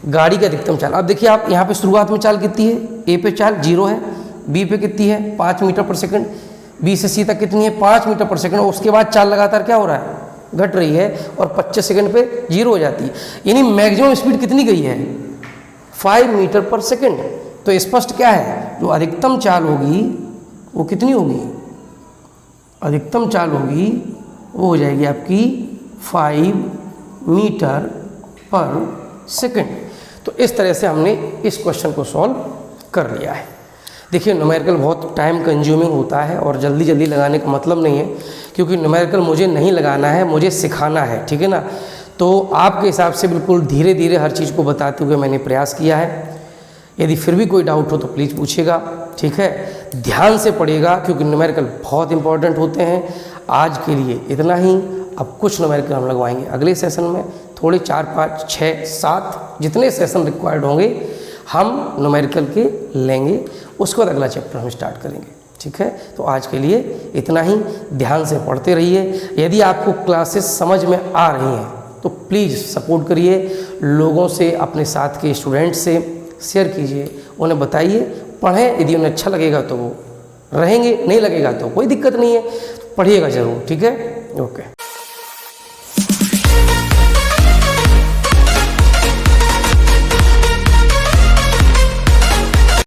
गाड़ी की अधिकतम चाल, अब देखिए आप यहाँ पे शुरुआत में चाल कितनी है, ए पे चाल 0 है, बी पे कितनी है 5 मीटर पर सेकंड, बी से सी तक कितनी है 5 मीटर पर सेकंड। और उसके बाद चाल लगातार क्या हो रहा है, घट रही है और 25 सेकंड पे 0 हो जाती है, यानी मैक्सिमम स्पीड कितनी गई है 5 मीटर पर सेकंड। तो स्पष्ट क्या है, जो अधिकतम चाल होगी वो कितनी होगी, अधिकतम चाल होगी वो हो जाएगी आपकी 5 मीटर पर सेकंड। तो इस तरह से हमने इस क्वेश्चन को सॉल्व कर लिया है। देखिए न्यूमेरिकल बहुत टाइम कंज्यूमिंग होता है और जल्दी जल्दी लगाने का मतलब नहीं है, क्योंकि न्यूमेरिकल मुझे नहीं लगाना है, मुझे सिखाना है, ठीक है ना। तो आपके हिसाब से बिल्कुल धीरे धीरे हर चीज़ को बताते हुए मैंने प्रयास किया है। यदि फिर भी कोई डाउट हो तो प्लीज़ पूछिएगा, ठीक है। ध्यान से पढ़िएगा क्योंकि न्यूमेरिकल बहुत इंपॉर्टेंट होते हैं। आज के लिए इतना ही, अब कुछ न्यूमेरिकल हम लगवाएंगे अगले सेशन में, थोड़े 4, 5, 6, 7 जितने सेशन रिक्वायर्ड होंगे हम न्यूमेरिकल के लेंगे, उसके बाद अगला चैप्टर हम स्टार्ट करेंगे, ठीक है। तो आज के लिए इतना ही, ध्यान से पढ़ते रहिए। यदि आपको क्लासेस समझ में आ रही हैं तो प्लीज़ सपोर्ट करिए, लोगों से, अपने साथ के स्टूडेंट्स से शेयर कीजिए, उन्हें बताइए, पढ़ें। यदि उन्हें अच्छा लगेगा तो वो रहेंगे, नहीं लगेगा तो कोई दिक्कत नहीं है, पढ़िएगा ज़रूर, ठीक है। ओके।